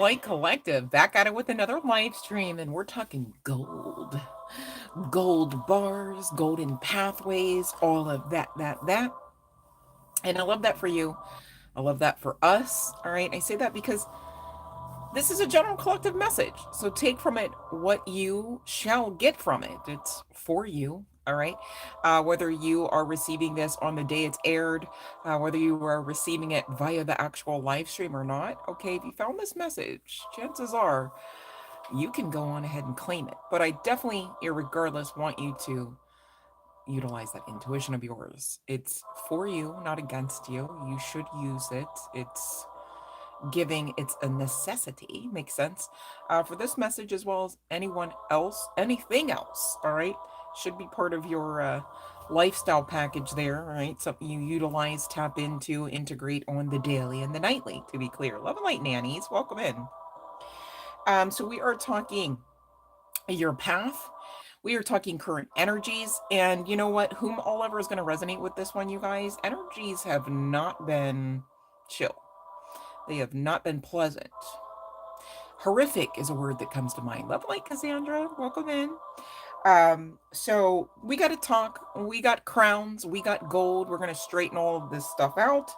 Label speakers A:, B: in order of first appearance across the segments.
A: Light Collective back at it with another live stream, and we're talking gold bars, golden pathways, all of that. And I love that for you. I love that for us. All right. I say that because this is a general collective message. So take from it what you shall get from it. It's for you. All right. Whether you are receiving this on the day it's aired, whether you are receiving it via the actual live stream or not. Okay. If you found this message, chances are you can go on ahead and claim it. But I definitely, irregardless, want you to utilize that intuition of yours. It's for you, not against you. You should use it. It's giving, it's a necessity. Makes sense. For this message, as well as anyone else, anything else, all right, should be part of your lifestyle package there, all right? Something you utilize, tap into, integrate on the daily and the nightly, to be clear. Love and light nannies, welcome in. So we are talking your path. We are talking current energies. And you know what? Whom all ever is going to resonate with this one, you guys? Energies have not been chill. They have not been pleasant. Horrific is a word that comes to mind. Love light, Cassandra. Welcome in. So we got to talk. We got crowns. We got gold. We're going to straighten all of this stuff out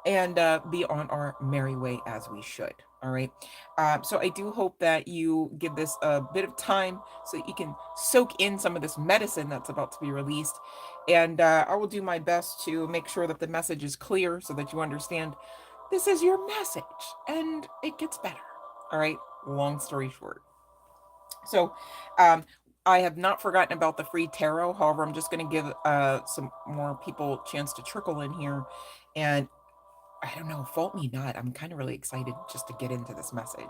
A: and be on our merry way as we should. All right. So I do hope that you give this a bit of time so that you can soak in some of this medicine that's about to be released. And I will do my best to make sure that the message is clear so that you understand this is your message and it gets better. All right. Long story short. So, I have not forgotten about the free tarot. However, I'm just going to give some more people a chance to trickle in here. And I don't know, fault me not. I'm kind of really excited just to get into this message.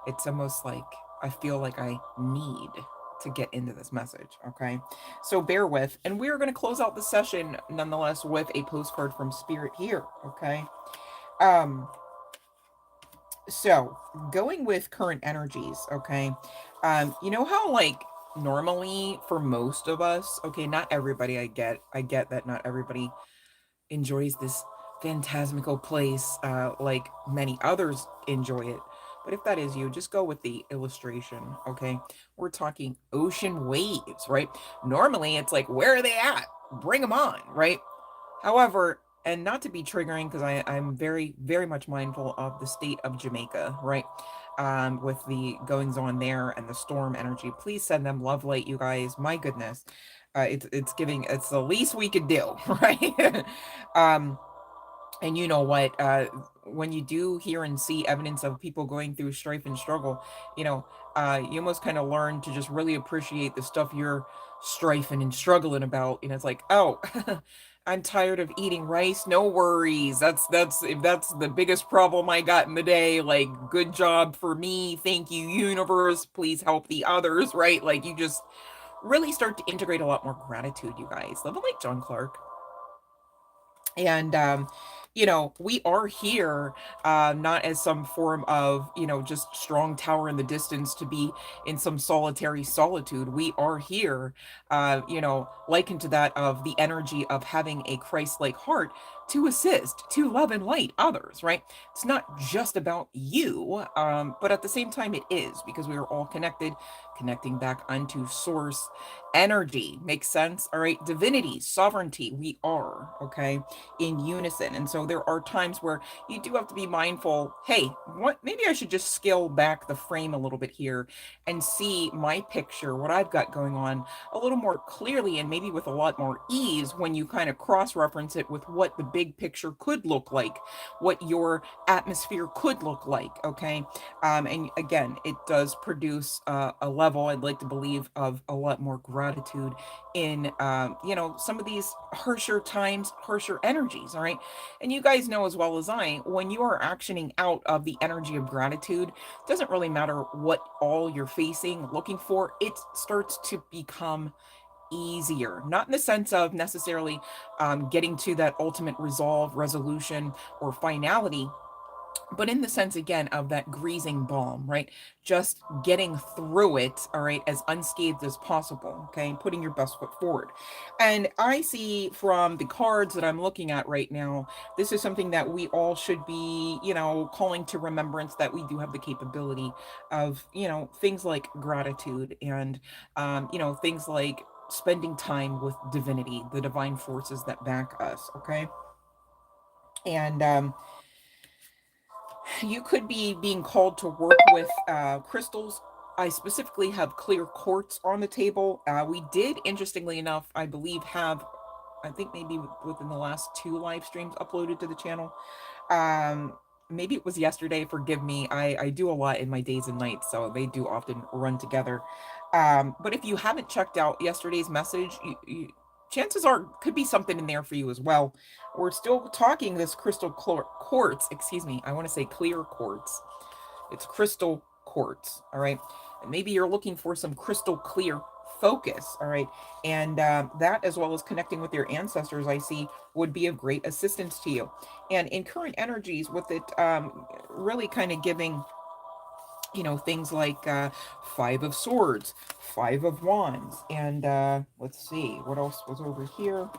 A: It's almost like I feel like I need to get into this message. Okay. So bear with. And we are going to close out the session nonetheless with a postcard from Spirit here. Okay. Um, so going with current energies. Okay. You know how like normally for most of us, okay, not everybody, I get that not everybody enjoys this phantasmical place like many others enjoy it. But if that is you, just go with the illustration, okay? We're talking ocean waves, right? Normally it's like, where are they at? Bring them on, right? However, and not to be triggering because I'm very, very much mindful of the state of Jamaica, right? With the goings on there and the storm energy. Please send them love light, you guys. My goodness. It's giving, it's the least we could do, right? um, and you know what? When you do hear and see evidence of people going through strife and struggle, you know, you almost kind of learn to just really appreciate the stuff you're strifing and struggling about. You know, it's like, oh, I'm tired of eating rice. No worries. That's if that's the biggest problem I got in the day. Like, good job for me. Thank you, universe. Please help the others. Right? Like, you just really start to integrate a lot more gratitude. You guys, love it, like John Clark. And you know, we are here not as some form of, you know, just strong tower in the distance to be in some solitary solitude. We are here, you know, likened to that of the energy of having a Christ-like heart to assist, to love and light others, right? It's not just about you, but at the same time it is, because we are all connected, connecting back unto source energy. Makes sense? All right. Divinity, sovereignty, we are, okay, in unison. And so there are times where you do have to be mindful, hey, what, maybe I should just scale back the frame a little bit here and see my picture, what I've got going on a little more clearly and maybe with a lot more ease when you kind of cross-reference it with what the big picture could look like, what your atmosphere could look like, okay? And again, it does produce a level, I'd like to believe, of a lot more gratitude in, you know, some of these harsher times, harsher energies, all right? And you guys know as well as I, when you are actioning out of the energy of gratitude, it doesn't really matter what all you're facing, looking for, it starts to become easier. Not in the sense of necessarily getting to that ultimate resolve, resolution, or finality, but in the sense again of that greasing balm, right? Just getting through it, all right, as unscathed as possible, okay? Putting your best foot forward. And I see from the cards that I'm looking at right now, this is something that we all should be, calling to remembrance that we do have the capability of, things like gratitude and, things like spending time with divinity, the divine forces that back us, okay? And you could be being called to work with crystals. I specifically have clear quartz on the table. We did, interestingly enough, I believe, have, I think maybe within the last two live streams uploaded to the channel. Um, Maybe it was yesterday. Forgive me. I do a lot in my days and nights, so they do often run together. But if you haven't checked out yesterday's message, chances are could be something in there for you as well. We're still talking this quartz. Excuse me. I want to say clear quartz. It's crystal quartz. All right. And maybe you're looking for some crystal clear focus. All right. And that, as well as connecting with your ancestors, I see would be of great assistance to you. And in current energies, with it really kind of giving, things like Five of Swords, Five of Wands, and let's see, what else was over here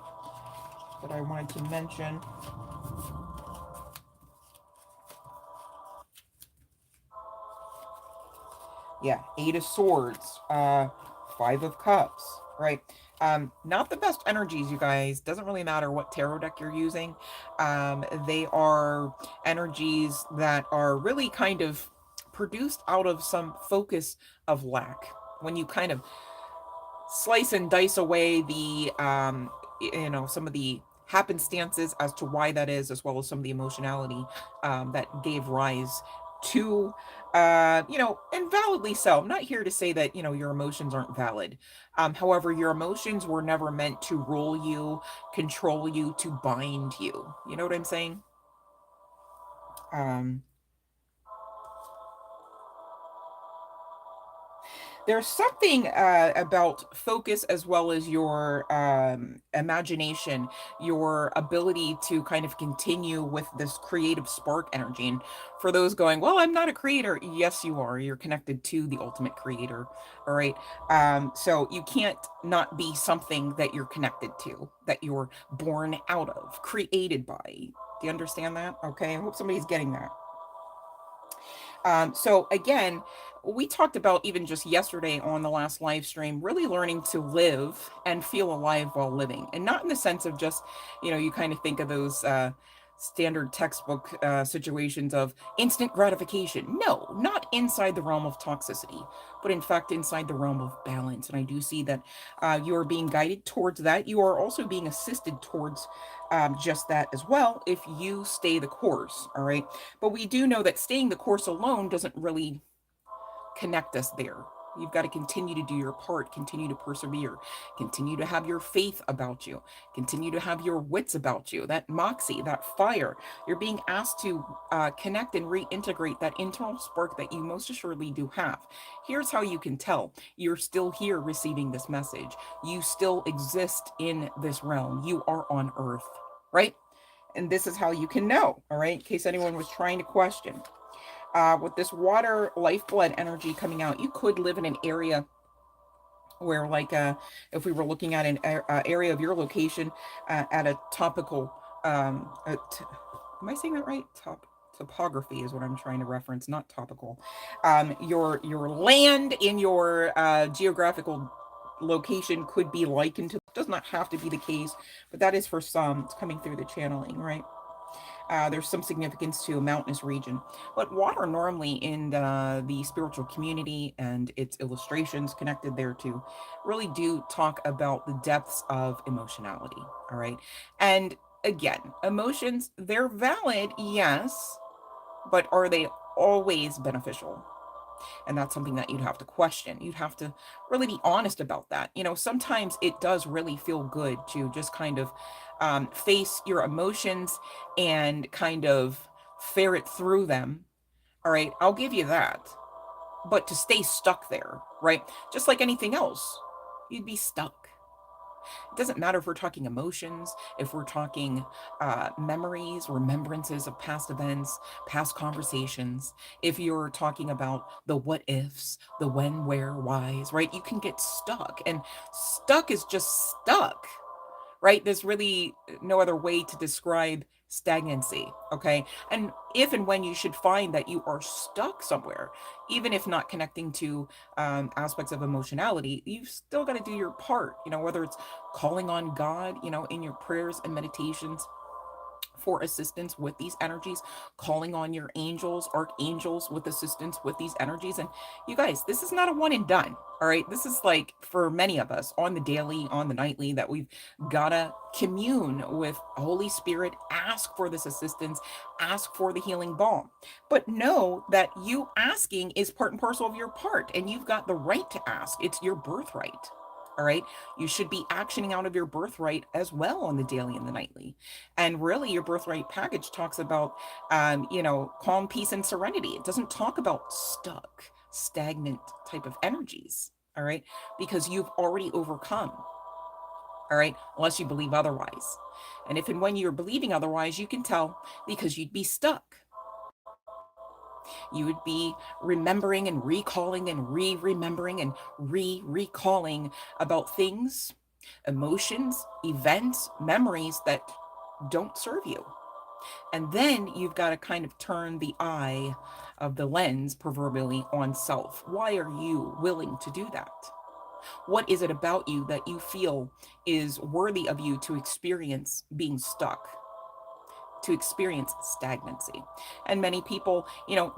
A: that I wanted to mention. Yeah, Eight of Swords, Five of Cups, right? Not the best energies, you guys. Doesn't really matter what tarot deck you're using. They are energies that are really kind of produced out of some focus of lack. When you kind of slice and dice away the some of the happenstances as to why that is, as well as some of the emotionality that gave rise to and validly so. I'm not here to say that your emotions aren't valid. However, your emotions were never meant to rule you, control you, to bind you. You know what I'm saying? um There's something about focus, as well as your imagination, your ability to kind of continue with this creative spark energy. And for those going, well, I'm not a creator. Yes, you are. You're connected to the ultimate creator. All right. So you can't not be something that you're connected to, that you're born out of, created by. Do you understand that? Okay. I hope somebody's getting that. So again, we talked about even just yesterday on the last live stream, really learning to live and feel alive while living, and not in the sense of just, you kind of think of those standard textbook situations of instant gratification. No, not inside the realm of toxicity, but in fact inside the realm of balance. And I do see that you are being guided towards that. You are also being assisted towards just that as well, if you stay the course. All right. But we do know that staying the course alone doesn't really connect us there. You've got to continue to do your part, continue to persevere, continue to have your faith about you, continue to have your wits about you, that moxie, that fire. You're being asked to connect and reintegrate that internal spark that you most assuredly do have. Here's how you can tell you're still here receiving this message. You still exist in this realm. You are on earth, right? And this is how you can know, all right, in case anyone was trying to question. With this water lifeblood energy coming out, you could live in an area where, like, if we were looking at an area of your location at a topical, am I saying that right? Topography is what I'm trying to reference, not topical. Your land in your geographical location could be likened to. Does not have to be the case, but that is for some. It's coming through the channeling, right? There's some significance to a mountainous region. But water normally in the spiritual community and its illustrations connected there to really do talk about the depths of emotionality. All right. And again, emotions, they're valid, yes, but are they always beneficial? And that's something that you'd have to question. You'd have to really be honest about that. Sometimes it does really feel good to just kind of face your emotions and kind of ferret through them. All right, I'll give you that. But to stay stuck there, right? Just like anything else, you'd be stuck. It doesn't matter if we're talking emotions, if we're talking memories, remembrances of past events, past conversations, if you're talking about the what ifs, the when, where, whys, right? You can get stuck, and stuck is just stuck, right? There's really no other way to describe stagnancy, okay? And if and when you should find that you are stuck somewhere, even if not connecting to aspects of emotionality, you've still got to do your part, whether it's calling on God, in your prayers and meditations for assistance with these energies, calling on your angels, archangels with assistance with these energies. And you guys, this is not a one and done. All right. This is like for many of us on the daily, on the nightly, that we've got to commune with Holy Spirit, ask for this assistance, ask for the healing balm. But know that you asking is part and parcel of your part, and you've got the right to ask. It's your birthright. All right. You should be actioning out of your birthright as well on the daily and the nightly. And really, your birthright package talks about, calm, peace, and serenity. It doesn't talk about stuck, stagnant type of energies. All right. Because you've already overcome. All right. Unless you believe otherwise. And if and when you're believing otherwise, you can tell because you'd be stuck. You would be remembering and recalling and remembering and recalling about things, emotions, events, memories that don't serve you. And then you've got to kind of turn the eye of the lens, proverbially, on self. Why are you willing to do that? What is it about you that you feel is worthy of you to experience being stuck, to experience stagnancy? And many people,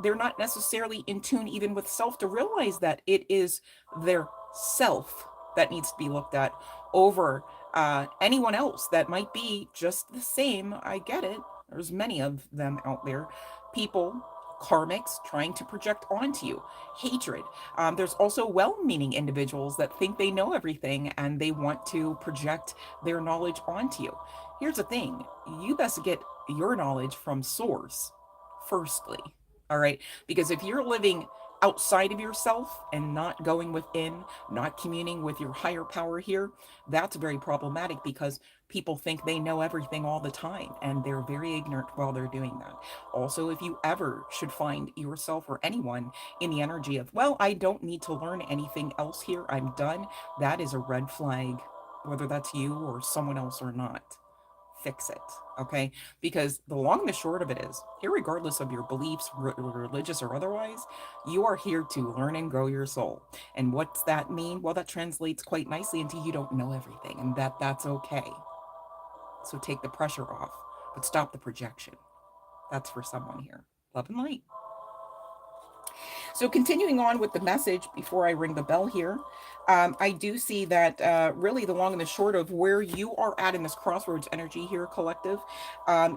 A: they're not necessarily in tune even with self to realize that it is their self that needs to be looked at over anyone else that might be just the same. I get it. There's many of them out there. People, karmics trying to project onto you hatred. There's also well meaning individuals that think they know everything and they want to project their knowledge onto you. Here's the thing, you best get your knowledge from source, firstly. All right. Because if you're living outside of yourself and not going within, not communing with your higher power here, that's very problematic because people think they know everything all the time and they're very ignorant while they're doing that. Also, if you ever should find yourself or anyone in the energy of, well, I don't need to learn anything else here, I'm done, that is a red flag, whether that's you or someone else or not. Fix it, okay? Because the long and the short of it is, irregardless of your beliefs, religious or otherwise, you are here to learn and grow your soul. And what's that mean? Well, that translates quite nicely into you don't know everything, and that's okay. So take the pressure off, but stop the projection. That's for someone here. Love and light. So continuing on with the message before I ring the bell here, I do see that really the long and the short of where you are at in this crossroads energy here, collective,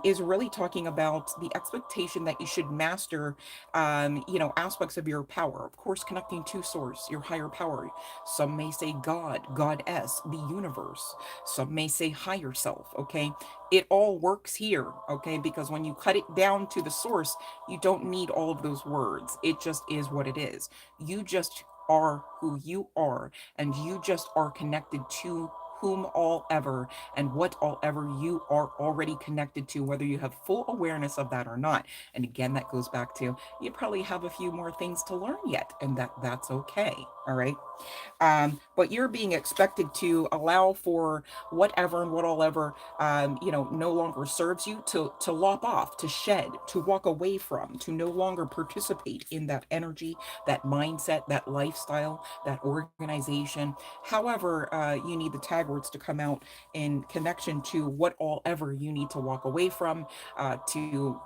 A: is really talking about the expectation that you should master, aspects of your power. Of course, connecting to source, your higher power. Some may say God, Goddess, the universe. Some may say higher self. Okay, it all works here. Okay, because when you cut it down to the source, you don't need all of those words. It just is what it is. You just are who you are, and you just are connected to whom all ever and what all ever you are already connected to, whether you have full awareness of that or not. And again, that goes back to you probably have a few more things to learn yet, and that's okay. All right. But you're being expected to allow for whatever and what all ever, no longer serves you to lop off, to shed, to walk away from, to no longer participate in that energy, that mindset, that lifestyle, that organization. However, you need the tag words to come out in connection to what all ever you need to walk away from, to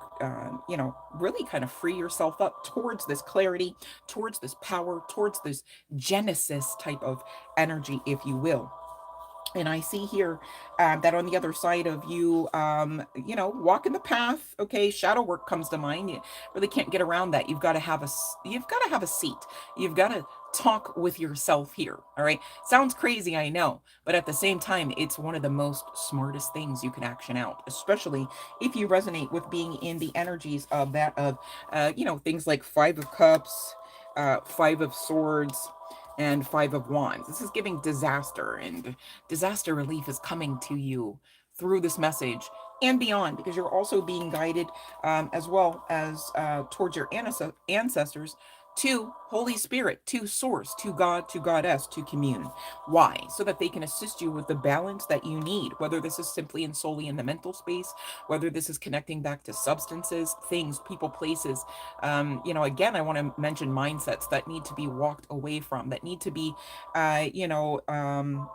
A: really kind of free yourself up towards this clarity, towards this power, towards this Genesis type of energy, if you will. And I see here that on the other side of you, walking the path. Okay, shadow work comes to mind. You really can't get around that. You've got to have a seat. You've got to talk with yourself here. All right, sounds crazy, I know, but at the same time, it's one of the most smartest things you can action out, especially if you resonate with being in the energies of things like Five of Cups, Five of Swords, and Five of Wands. This is giving disaster, and disaster relief is coming to you through this message and beyond, because you're also being guided, as well as towards your ancestors, to Holy Spirit, to Source, to God, to Goddess, to commune. Why? So that they can assist you with the balance that you need, whether this is simply and solely in the mental space, whether this is connecting back to substances, things, people, places. Again, I want to mention mindsets that need to be walked away from, that need to be, uh, you know, um,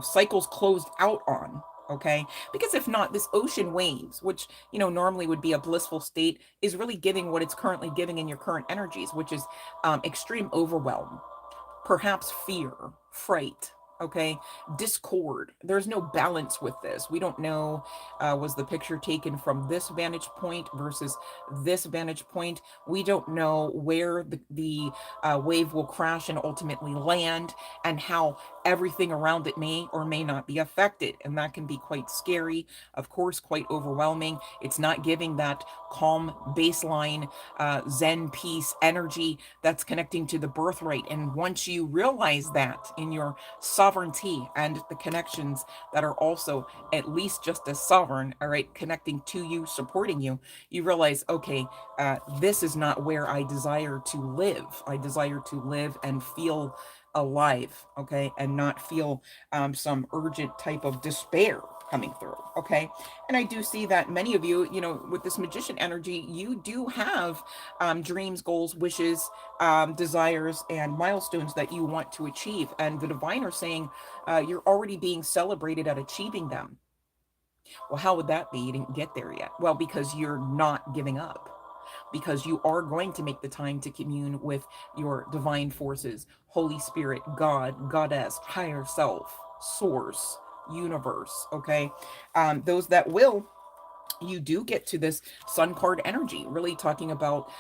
A: cycles closed out on. Okay, because if not, this ocean waves, which normally would be a blissful state, is really giving what it's currently giving in your current energies, which is extreme overwhelm, perhaps fear, fright, okay, discord. There's no balance with this. We don't know, was the picture taken from this vantage point versus this vantage point. We don't know where the wave will crash and ultimately land, and how everything around it may or may not be affected. And that can be quite scary, of course, quite overwhelming. It's not giving that calm baseline, Zen peace energy that's connecting to the birthright. And once you realize that in your sovereignty and the connections that are also at least just as sovereign, all right, connecting to you, supporting you, you realize, okay, this is not where I desire to live. I desire to live and feel alive, okay, and not feel some urgent type of despair coming through, okay. And I do see that many of you, with this magician energy, you do have dreams, goals, wishes, desires, and milestones that you want to achieve. And the divine are saying you're already being celebrated at achieving them. Well, how would that be? You didn't get there yet. Well, because you're not giving up, because you are going to make the time to commune with your divine forces, Holy Spirit, God, Goddess, higher self, source, universe, okay? Those that will, you do get to this sun card energy, really talking about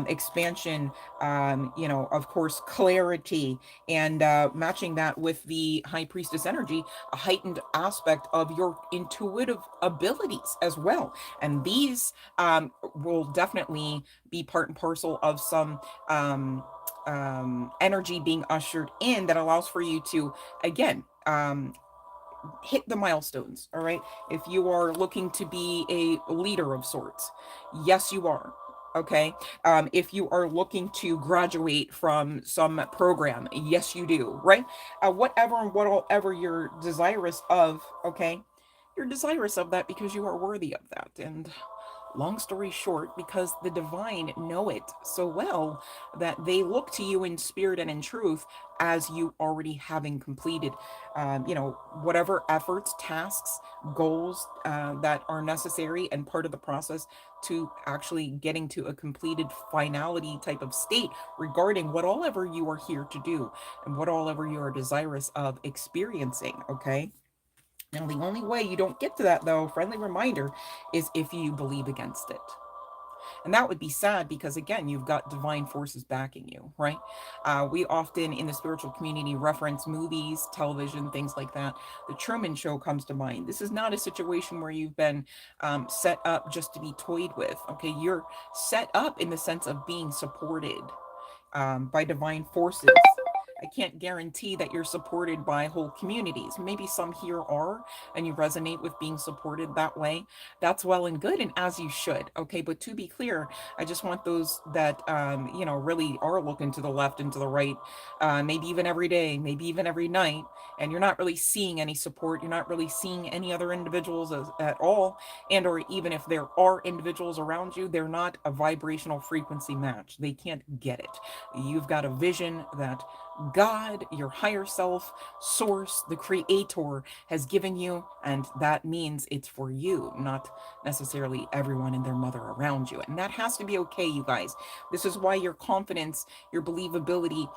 A: expansion, of course, clarity, and matching that with the high priestess energy, a heightened aspect of your intuitive abilities as well. And these will definitely be part and parcel of some energy being ushered in that allows for you to, again, hit the milestones. All right, if you are looking to be a leader of sorts, yes you are, okay. If you are looking to graduate from some program, yes you do, right. Whatever and whatever you're desirous of, okay, you're desirous of that because you are worthy of that. And long story short, because the divine know it so well that they look to you in spirit and in truth, as you already having completed, whatever efforts, tasks, goals that are necessary and part of the process to actually getting to a completed finality type of state regarding what all ever you are here to do and what all ever you are desirous of experiencing, okay? Now, the only way you don't get to that, though, friendly reminder, is if you believe against it. And that would be sad because, again, you've got divine forces backing you, right? We often in the spiritual community reference movies, television, things like that. The Truman Show comes to mind. This is not a situation where you've been set up just to be toyed with, okay? You're set up in the sense of being supported by divine forces. I can't guarantee that you're supported by whole communities. Maybe some here are, and you resonate with being supported that way. That's well and good, and as you should. Okay, but to be clear, I just want those that really are looking to the left and to the right, maybe even every day, maybe even every night, and you're not really seeing any support. You're not really seeing any other individuals at all, and or even if there are individuals around you, they're not a vibrational frequency match. They can't get it. You've got a vision that God, your higher self, source, the creator has given you, and that means it's for you, not necessarily everyone and their mother around you. And that has to be okay, you guys. This is why your confidence, your believability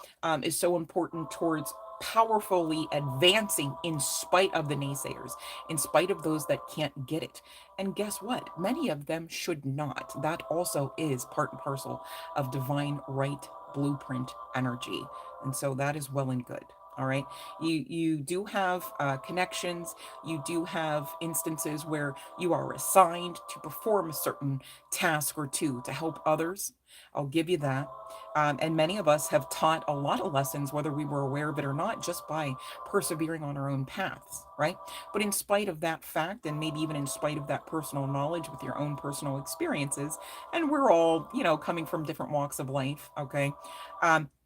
A: is so important towards powerfully advancing in spite of the naysayers, in spite of those that can't get it. And guess what? Many of them should not. That also is part and parcel of divine right blueprint energy. And so that is well and good. All right, you do have connections. You do have instances where you are assigned to perform a certain task or two to help others. I'll give you that. And many of us have taught a lot of lessons, whether we were aware of it or not, just by persevering on our own paths, right? But in spite of that fact, and maybe even in spite of that personal knowledge with your own personal experiences, and we're all, coming from different walks of life, okay?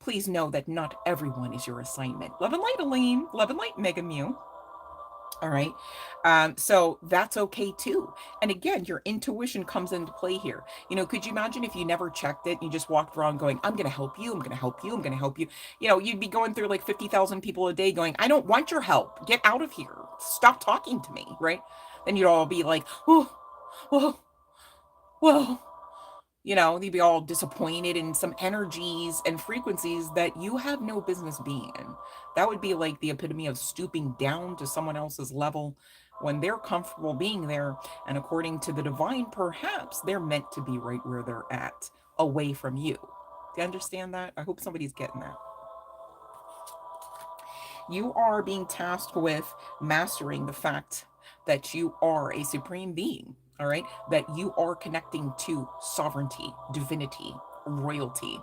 A: Please know that not everyone is your assignment. Love and light, Elaine. Love and light, Mega Mew. All right. So that's okay too. And again, your intuition comes into play here. Could you imagine if you never checked it? You just walked around going, I'm going to help you. I'm going to help you. I'm going to help you. You'd be going through like 50,000 people a day going, I don't want your help. Get out of here. Stop talking to me. Right. Then you'd all be like, oh, whoa, whoa. You'd be all disappointed in some energies and frequencies that you have no business being in. That would be like the epitome of stooping down to someone else's level when they're comfortable being there. And according to the divine, perhaps they're meant to be right where they're at, away from you. Do you understand that? I hope somebody's getting that. You are being tasked with mastering the fact that you are a supreme being, all right? That you are connecting to sovereignty, divinity, royalty,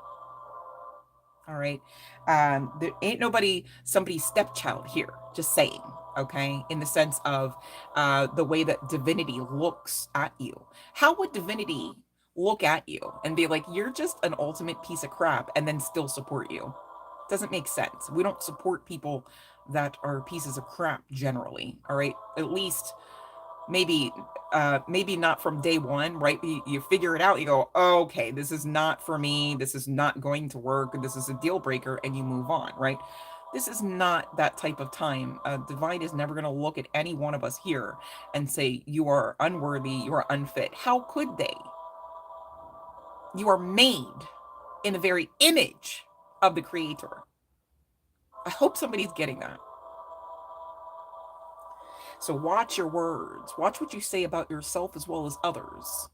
A: all right? There ain't nobody somebody's stepchild here, just saying, okay? In the sense of the way that divinity looks at you. How would divinity look at you and be like, you're just an ultimate piece of crap, and then still support you? Doesn't make sense. We don't support people that are pieces of crap generally, all right? At least maybe maybe not from day one, right? You figure it out, you go, oh, okay, this is not for me, this is not going to work, this is a deal breaker, and you move on, right? This is not that type of time. Divine is never going to look at any one of us here and say, you are unworthy, you are unfit. How could they? You are made in the very image of the creator. I hope somebody's getting that. So watch your words. Watch what you say about yourself as well as others.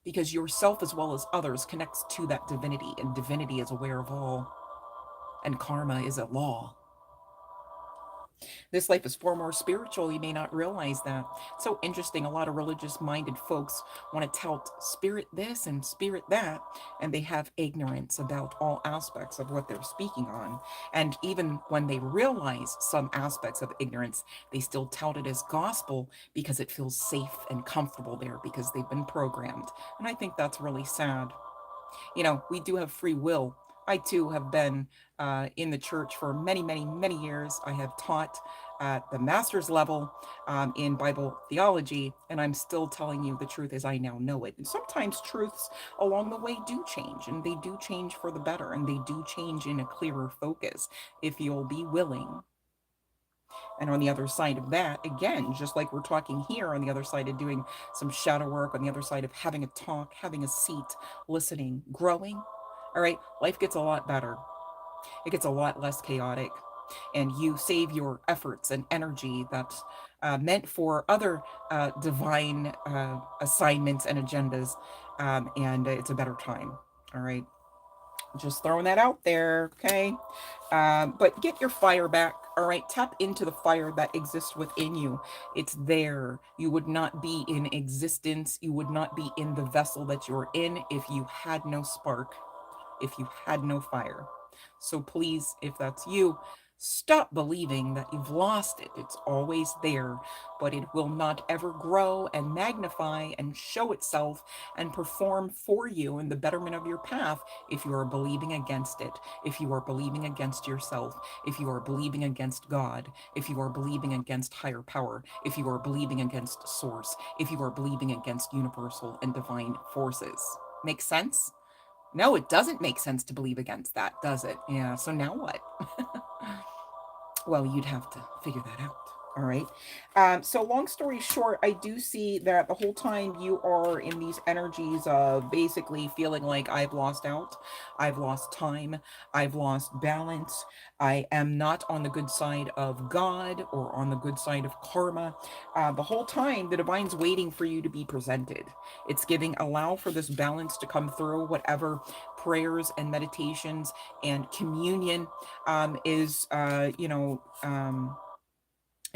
A: Because yourself as well as others connects to that divinity, and divinity is aware of all. And karma is a law. This life is far more spiritual. You may not realize that. It's so interesting. A lot of religious minded folks want to tout spirit this and spirit that, and they have ignorance about all aspects of what they're speaking on. And even when they realize some aspects of ignorance, they still tout it as gospel because it feels safe and comfortable there because they've been programmed. And I think that's really sad. We do have free will. I too have been in the church for many, many, many years. I have taught at the master's level in Bible theology, and I'm still telling you the truth as I now know it. And sometimes truths along the way do change, and they do change for the better, and they do change in a clearer focus if you'll be willing. And on the other side of that, again, just like we're talking here, on the other side of doing some shadow work, on the other side of having a talk, having a seat, listening, growing, all right, life gets a lot better. It gets a lot less chaotic. And you save your efforts and energy that's meant for other divine assignments and agendas. And it's a better time. All right. Just throwing that out there, okay? But get your fire back, all right? Tap into the fire that exists within you. It's there. You would not be in existence. You would not be in the vessel that you're in if you had no spark, if you had no fire. So please, if that's you, stop believing that you've lost it. It's always there, but it will not ever grow and magnify and show itself and perform for you in the betterment of your path if you are believing against it, if you are believing against yourself, if you are believing against God, if you are believing against higher power, if you are believing against source, if you are believing against universal and divine forces. Make sense? No, it doesn't make sense to believe against that, does it? Yeah, so now what? Well, you'd have to figure that out. All right. So long story short, I do see that the whole time you are in these energies of basically feeling like I've lost out, I've lost time, I've lost balance, I am not on the good side of God or on the good side of karma. The whole time, the divine's waiting for you to be presented. It's giving, allow for this balance to come through, whatever prayers and meditations and communion is,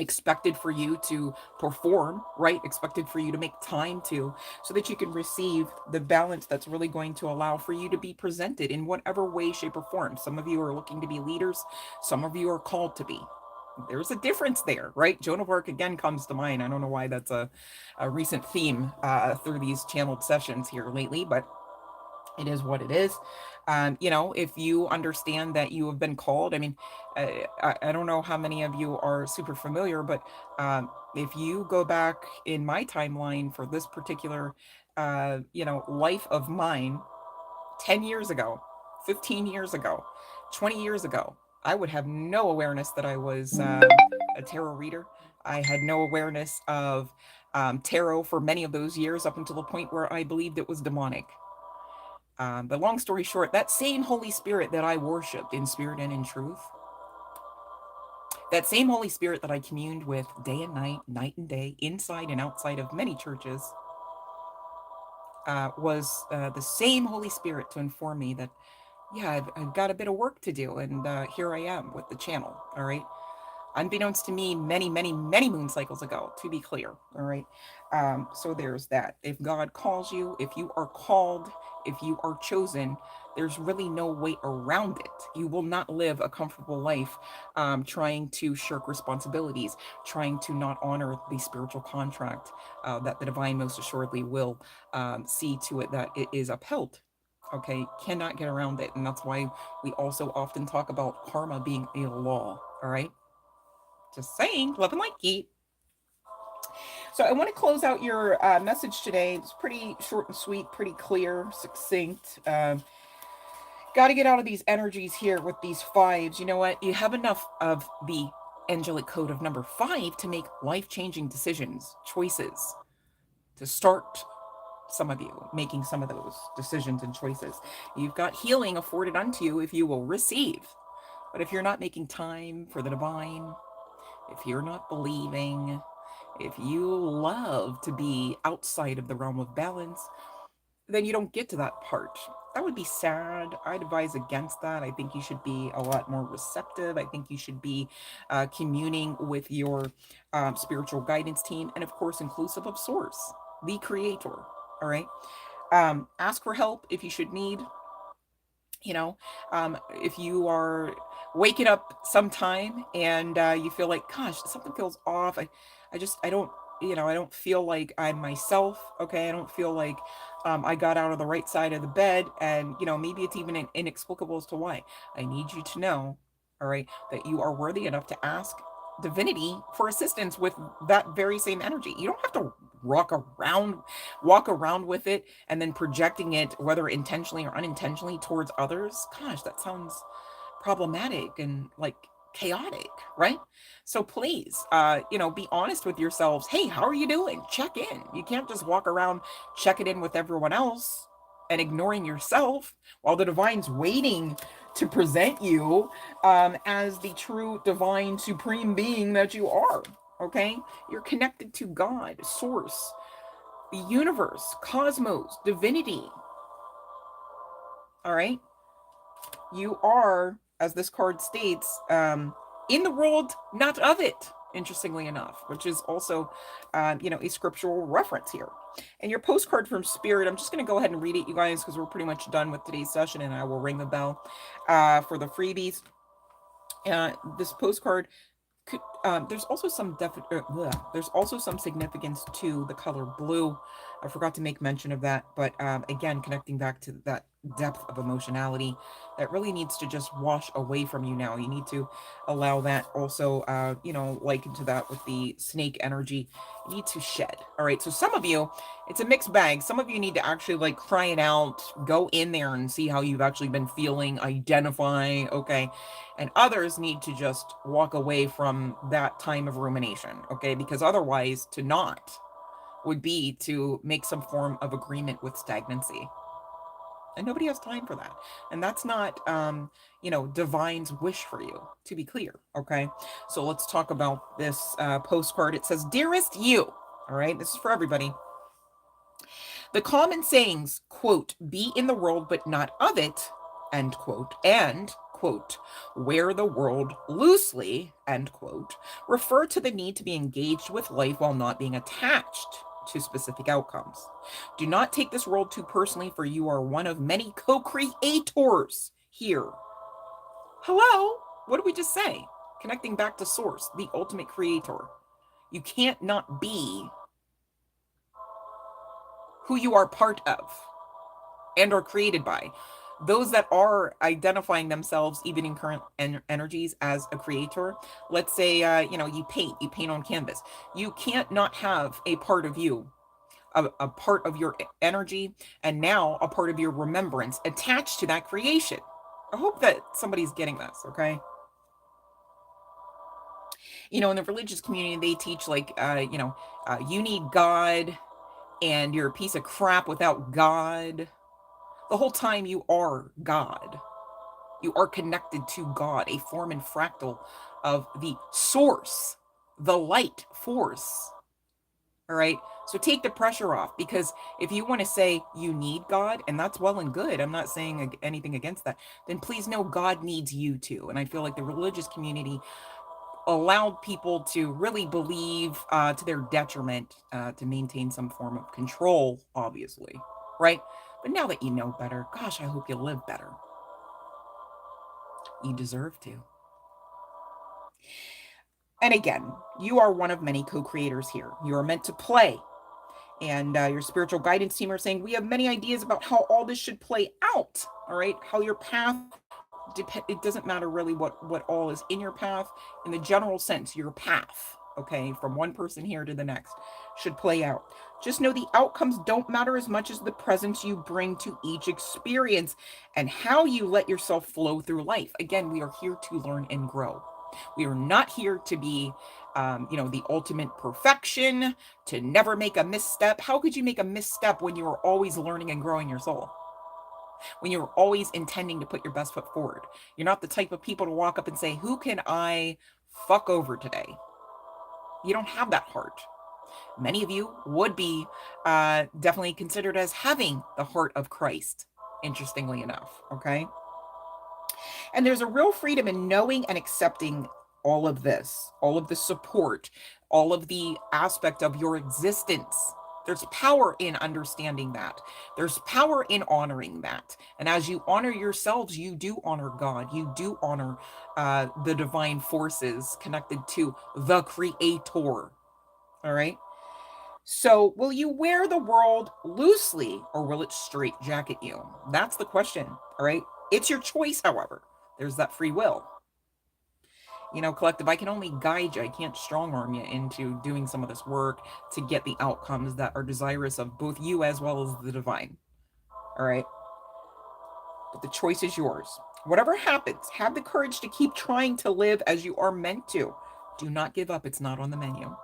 A: expected for you to perform, right? Expected for you to make time to, so that you can receive the balance that's really going to allow for you to be presented in whatever way, shape, or form. Some of you are looking to be leaders, some of you are called to be. There's a difference there, right? Joan of Arc again comes to mind. I don't know why that's a recent theme through these channeled sessions here lately, but it is what it is. If you understand that you have been called, I mean, I don't know how many of you are super familiar, but if you go back in my timeline for this particular, life of mine, 10 years ago, 15 years ago, 20 years ago, I would have no awareness that I was a tarot reader. I had no awareness of tarot for many of those years up until the point where I believed it was demonic. But long story short, that same Holy Spirit that I worshiped in spirit and in truth, that same Holy Spirit that I communed with day and night, night and day, inside and outside of many churches, was the same Holy Spirit to inform me that, yeah, I've got a bit of work to do. And here I am with the channel. All right. Unbeknownst to me, many, many, many moon cycles ago, to be clear. All right. So there's that. If God calls you, if you are called, if you are chosen, there's really no way around it. You will not live a comfortable life trying to shirk responsibilities, trying to not honor the spiritual contract that the divine most assuredly will see to it that it is upheld. Okay, cannot get around it. And that's why we also often talk about karma being a law. All right. Just saying, love and light, Geet. So I want to close out your message today. It's pretty short and sweet, pretty clear, succinct. Got to get out of these energies here with these fives. You know what? You have enough of the angelic code of number 5 to make life-changing decisions, choices, to start some of you making some of those decisions and choices. You've got healing afforded unto you if you will receive. But if you're not making time for the divine, if you're not believing, if you love to be outside of the realm of balance, then you don't get to that part. That would be sad. I'd advise against that. I think you should be a lot more receptive. I think you should be communing with your spiritual guidance team, and of course, inclusive of Source, the creator. All right. Ask for help if you should need. You know, if you are waking up sometime and you feel like, gosh, something feels off. I don't, I don't feel like I'm myself. Okay. I don't feel like I got out of the right side of the bed. And, maybe it's even inexplicable as to why. I need you to know, all right, that you are worthy enough to ask divinity for assistance with that very same energy. You don't have to walk around with it and then projecting it, whether intentionally or unintentionally, towards others. Gosh, that sounds problematic and like chaotic, right? So please, be honest with yourselves. Hey, how are you doing? Check in. You can't just walk around checking in with everyone else and ignoring yourself while the divine's waiting to present you as the true divine supreme being that you are. Okay, you're connected to God, Source, the universe, cosmos, divinity. All right, you are, as this card states, in the world, not of it. Interestingly enough, which is also, a scriptural reference here. And your postcard from Spirit, I'm just going to go ahead and read it, you guys, because we're pretty much done with today's session, and I will ring the bell for the freebies. This postcard there's also some there's also some significance to the color blue. I forgot to make mention of that, but again, connecting back to that depth of emotionality that really needs to just wash away from you now. You need to allow that also, likened to that with the snake energy. You need to shed. All right. So some of you, it's a mixed bag. Some of you need to actually like cry it out, go in there and see how you've actually been feeling, identify. Okay. And others need to just walk away from that time of rumination. Okay. Because otherwise, to not would be to make some form of agreement with stagnancy. And nobody has time for that. And that's not, divine's wish for you, to be clear. Okay. So let's talk about this postcard. It says, "Dearest you." All right. This is for everybody. "The common sayings, quote, 'be in the world, but not of it,' end quote, and quote, wear the world loosely, end quote, refer to the need to be engaged with life while not being attached to specific outcomes. Do not take this world too personally, for you are one of many co-creators here. Hello? What did we just say? Connecting back to source, the ultimate creator. You can't not be who you are part of and are created by. Those that are identifying themselves, even in current energies, as a creator, let's say, you paint on canvas. You can't not have a part of you, a part of your energy, and now a part of your remembrance attached to that creation. I hope that somebody's getting this, okay? In the religious community, they teach like, you need God, and you're a piece of crap without God. The whole time you are God. You are connected to God, a form and fractal of the source, the light force. All right. So take the pressure off, because if you want to say you need God, and that's well and good, I'm not saying anything against that, then please know God needs you too. And I feel like the religious community allowed people to really believe to their detriment to maintain some form of control, obviously. Right. But now that you know better, gosh, I hope you live better. You deserve to. And again, you are one of many co-creators here. You are meant to play. And your spiritual guidance team are saying we have many ideas about how all this should play out. All right. How your path, it doesn't matter really what all is in your path. In the general sense, your path, okay, from one person here to the next, should play out. Just know the outcomes don't matter as much as the presence you bring to each experience and how you let yourself flow through life. Again, we are here to learn and grow. We are not here to be, the ultimate perfection, to never make a misstep. How could you make a misstep when you are always learning and growing your soul? When you're always intending to put your best foot forward? You're not the type of people to walk up and say, who can I fuck over today? You don't have that heart. Many of you would be definitely considered as having the heart of Christ, interestingly enough, okay? And there's a real freedom in knowing and accepting all of this, all of the support, all of the aspect of your existence. There's power in understanding that. There's power in honoring that. And as you honor yourselves, you do honor God. You do honor the divine forces connected to the creator. All right. So will you wear the world loosely, or will it straight jacket you? That's the question. All right. It's your choice, however. There's that free will. Collective, I can only guide you. I can't strong arm you into doing some of this work to get the outcomes that are desirous of both you as well as the divine. All right. But the choice is yours. Whatever happens, have the courage to keep trying to live as you are meant to. Do not give up. It's not on the menu.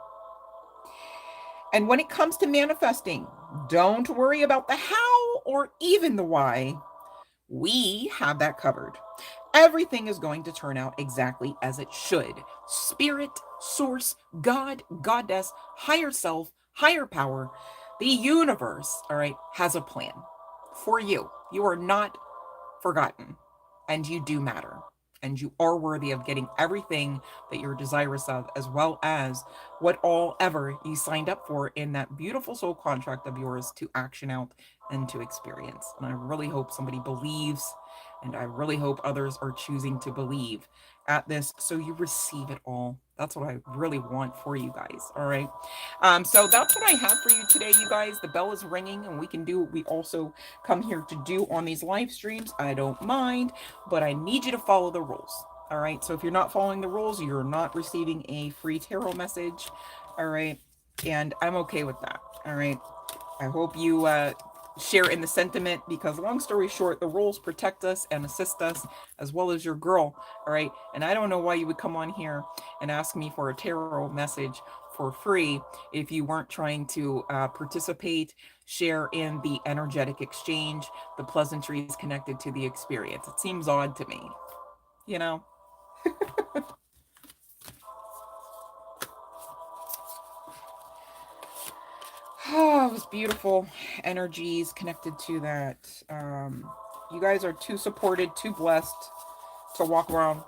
A: And when it comes to manifesting, don't worry about the how or even the why. We have that covered. Everything is going to turn out exactly as it should. Spirit, source, God, goddess, higher self, higher power, the universe, all right, has a plan for you. You are not forgotten, and you do matter. And you are worthy of getting everything that you're desirous of, as well as what all ever you signed up for in that beautiful soul contract of yours to action out and to experience. And I really hope somebody believes, and I really hope others are choosing to believe at this, so you receive it all. That's what I really want for you guys. All right. So that's what I have for you today, you guys. The bell is ringing, and we can do what we also come here to do on these live streams. I don't mind, but I need you to follow the rules. All right. So if you're not following the rules, you're not receiving a free tarot message. All right. And I'm okay with that. All right. I hope you share in the sentiment, because long story short, the rules protect us and assist us, as well as your girl. All right. And I don't know why you would come on here and ask me for a tarot message for free if you weren't trying to participate, share in the energetic exchange, the pleasantries connected to the experience. It seems odd to me, you know? Oh, it was beautiful energies connected to that. You guys are too supported, too blessed to walk around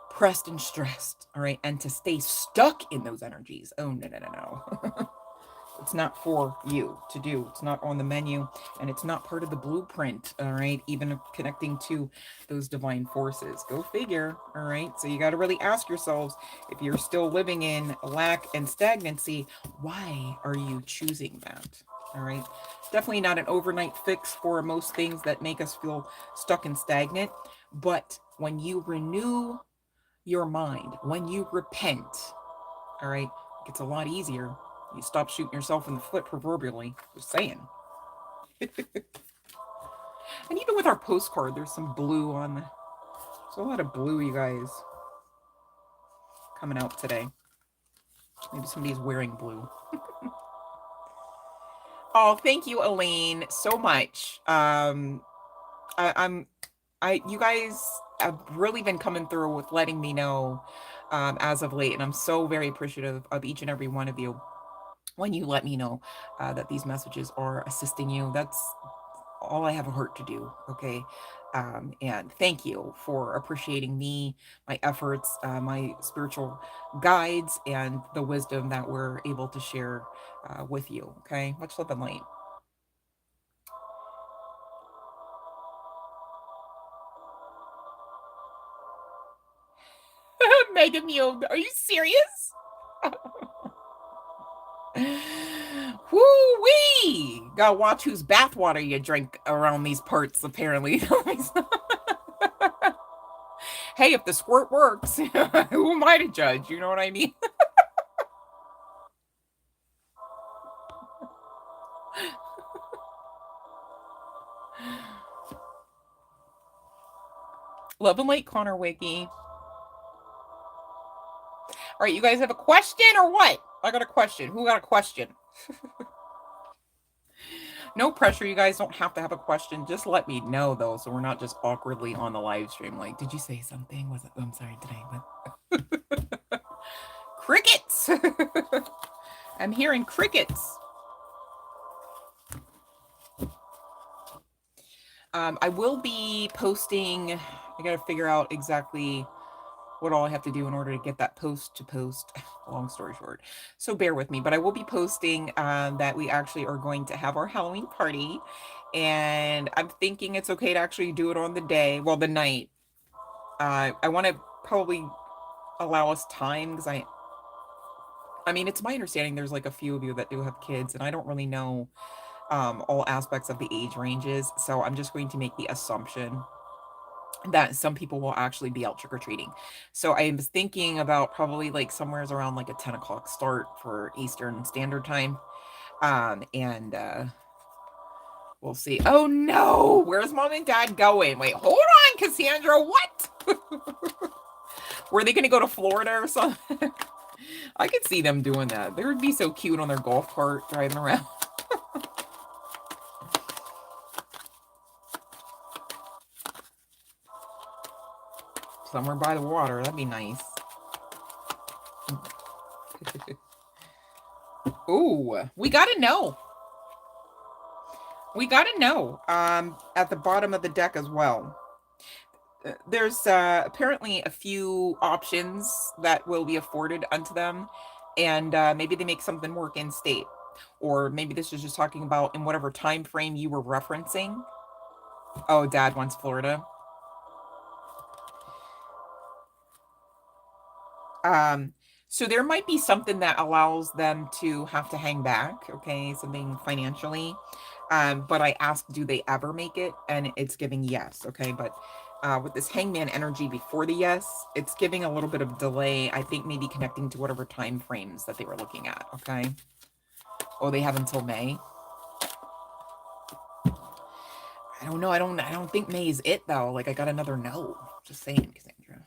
A: pressed and stressed, all right, and to stay stuck in those energies. Oh, no, no, no, no. It's not for you to do. It's not on the menu, and it's not part of the blueprint, all right? Even connecting to those divine forces. Go figure, all right? So you got to really ask yourselves, if you're still living in lack and stagnancy, why are you choosing that? All right? Definitely not an overnight fix for most things that make us feel stuck and stagnant, but when you renew your mind, when you repent, all right, it gets a lot easier. You stop shooting yourself in the foot proverbially. Just saying. And even with our postcard, there's some blue on the... There's a lot of blue, you guys, coming out today. Maybe somebody's wearing blue. Oh, thank you, Elaine, so much. You guys have really been coming through with letting me know as of late, and I'm so very appreciative of each and every one of you when you let me know that these messages are assisting you. That's all I have a heart to do, okay? And thank you for appreciating me, my efforts, my spiritual guides, and the wisdom that we're able to share with you, okay? Much love and light. Megan Mule, are you serious? Woo-wee! Gotta watch whose bathwater you drink around these parts, apparently. Hey, if the squirt works, who am I to judge? You know what I mean? Love and light, Connor Wiki. All right, you guys have a question or what? I got a question. Who got a question? No pressure. You guys don't have to have a question. Just let me know, though, so we're not just awkwardly on the live stream. Like, did you say something? Was it? I'm sorry, today, but crickets. I'm hearing crickets. I will be posting. I got to figure out exactly what all I have to do in order to get that post to post. Long story short. So bear with me, but I will be posting that we actually are going to have our Halloween party. And I'm thinking it's okay to actually do it on the day, well, the night. I want to probably allow us time because I mean, it's my understanding there's like a few of you that do have kids, and I don't really know all aspects of the age ranges. So I'm just going to make the assumption that some people will actually be out trick-or-treating. So I was thinking about probably like somewhere's around like a 10 o'clock start for Eastern Standard Time. And we'll see. Oh no, where's mom and dad going? Wait, hold on, Cassandra, what? Were they gonna go to Florida or something? I could see them doing that. They would be so cute on their golf cart driving around. Somewhere by the water, that'd be nice. Ooh, we gotta know. We gotta know at the bottom of the deck as well. There's apparently a few options that will be afforded unto them, and maybe they make something work in state, or maybe this is just talking about in whatever time frame you were referencing. Oh, dad wants Florida. So there might be something that allows them to have to hang back, okay, something financially. But I asked, do they ever make it? And it's giving yes, okay. But with this hangman energy before the yes, it's giving a little bit of delay. I think maybe connecting to whatever time frames that they were looking at, okay. Oh, they have until May. I don't know. I don't think May is it though. Like I got another no. Just saying, Cassandra.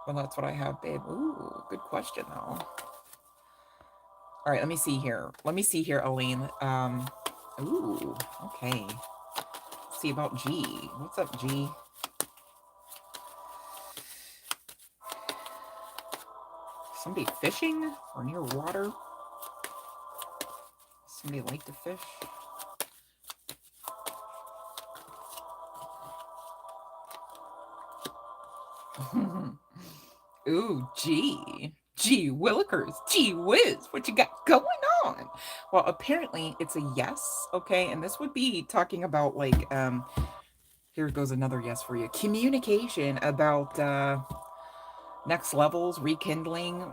A: Well, that's what I have, babe. Ooh, good question though. All right, let me see here. Let me see here, Elaine. Ooh, okay. Let's see about G. What's up, G? Somebody fishing or near water? Somebody like to fish? Ooh, gee willikers, gee whiz, what you got going on? Well, apparently it's a yes, okay, and this would be talking about like here goes another yes for you. Communication about next levels, rekindling,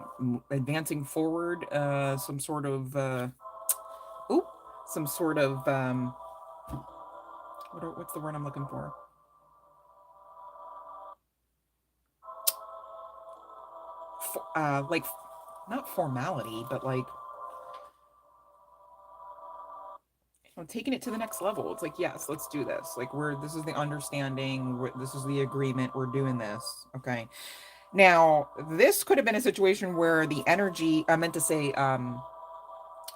A: advancing forward, some sort of ooh, some sort of what's the word I'm looking for? Like not formality, but like taking it to the next level. It's like, yes, let's do this. Like this is the understanding, this is the agreement, we're doing this. Okay. Now, this could have been a situation where the energy, I meant to say,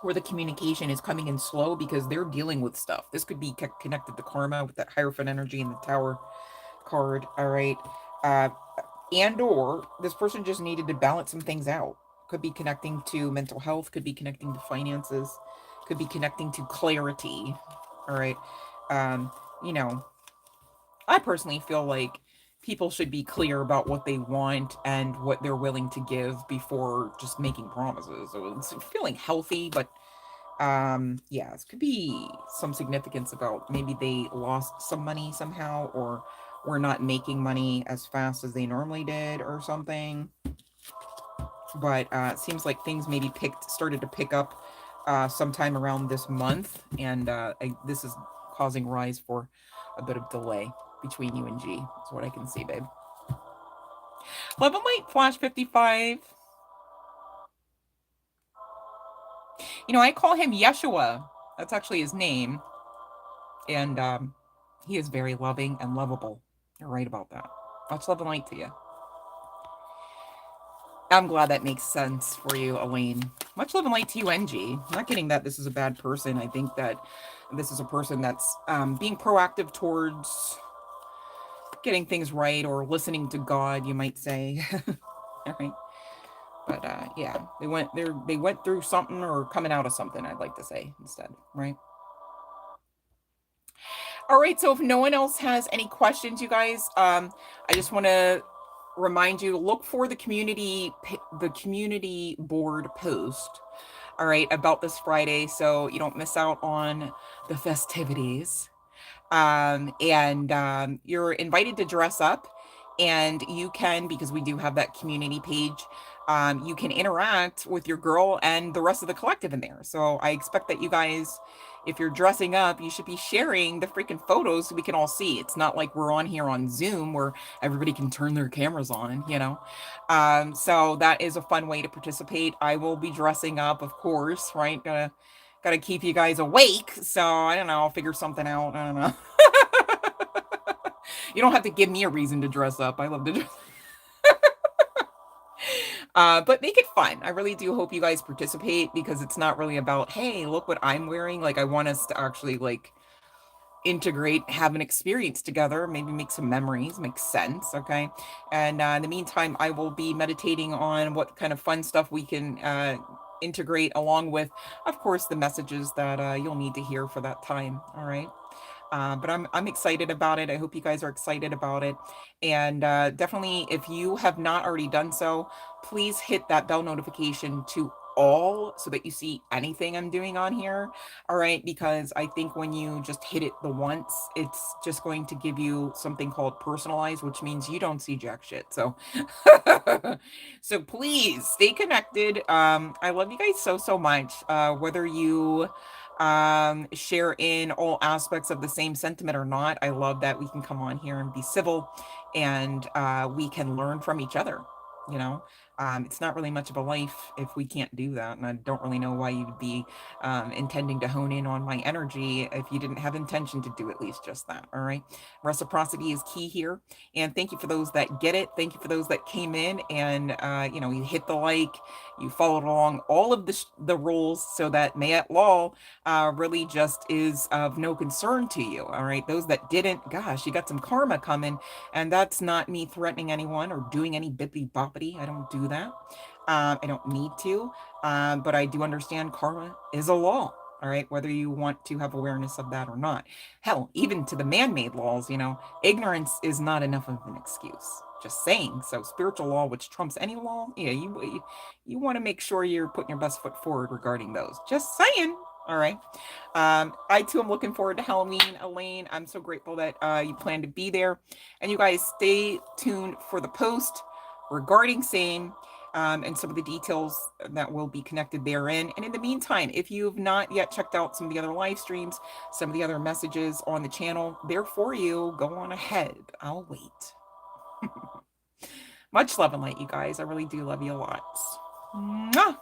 A: where the communication is coming in slow because they're dealing with stuff. This could be connected to karma with that Hierophant energy and the Tower card. All right. Uh, and or this person just needed to balance some things out. Could be connecting to mental health, could be connecting to finances, could be connecting to clarity. All right. Um, you know, I personally feel like people should be clear about what they want and what they're willing to give before just making promises. So it's feeling healthy, but yeah, it could be some significance about maybe they lost some money somehow or were not making money as fast as they normally did or something. But it seems like things maybe started to pick up sometime around this month, and this is causing rise for a bit of delay between you and G. That's what I can see, babe. Love and Light Flash 55. You know, I call him Yeshua. That's actually his name. And he is very loving and lovable. You're right about that. Much love and light to you. I'm glad that makes sense for you, Elaine. Much love and light to you, NG. I'm not kidding that this is a bad person. I think that this is a person that's being proactive towards getting things right or listening to God, you might say. All right. But yeah, they went through something or coming out of something, I'd like to say instead, right? All right, so if no one else has any questions, you guys, I just want to remind you to look for the community board post, all right, about this Friday, so you don't miss out on the festivities. And you're invited to dress up, and you can, because we do have that community page, you can interact with your girl and the rest of the collective in there. So I expect that you guys, if you're dressing up, you should be sharing the freaking photos so we can all see. It's not like we're on here on Zoom where everybody can turn their cameras on, you know. So that is a fun way to participate. I will be dressing up, of course, right? Gotta keep you guys awake. So I don't know, I'll figure something out. I don't know. You don't have to give me a reason to dress up. I love to dress. But make it fun. I really do hope you guys participate because it's not really about, hey, look what I'm wearing. Like I want us to actually like integrate, have an experience together, maybe make some memories, make sense, okay? And in the meantime, I will be meditating on what kind of fun stuff we can integrate along with, of course, the messages that you'll need to hear for that time, all right? But I'm excited about it. I hope you guys are excited about it. And definitely, if you have not already done so, please hit that bell notification to all so that you see anything I'm doing on here. All right, because I think when you just hit it the once, it's just going to give you something called personalized, which means you don't see jack shit. So so please stay connected. I love you guys so much. Whether you share in all aspects of the same sentiment or not, I love that we can come on here and be civil, and we can learn from each other, you know. It's not really much of a life if we can't do that, and I don't really know why you'd be intending to hone in on my energy if you didn't have intention to do at least just that. All right, reciprocity is key here, and thank you for those that get it. Thank you for those that came in and you know, you hit the like, you followed along all of the rules, so that Mayat Law really just is of no concern to you. All right, those that didn't, gosh, you got some karma coming, and that's not me threatening anyone or doing any bippy boppity. I don't do that. I don't need to, but I do understand karma is a law. All right, whether you want to have awareness of that or not. Hell, even to the man-made laws, you know, ignorance is not enough of an excuse. Just saying. So spiritual law, which trumps any law, yeah, you want to make sure you're putting your best foot forward regarding those. Just saying. All right. I too am looking forward to Halloween, Elaine. I'm so grateful that you plan to be there. And you guys stay tuned for the post regarding same and some of the details that will be connected therein. And in the meantime, if you've not yet checked out some of the other live streams, some of the other messages on the channel, they're for you. Go on ahead. I'll wait. Much love and light, you guys. I really do love you a lot. Mwah!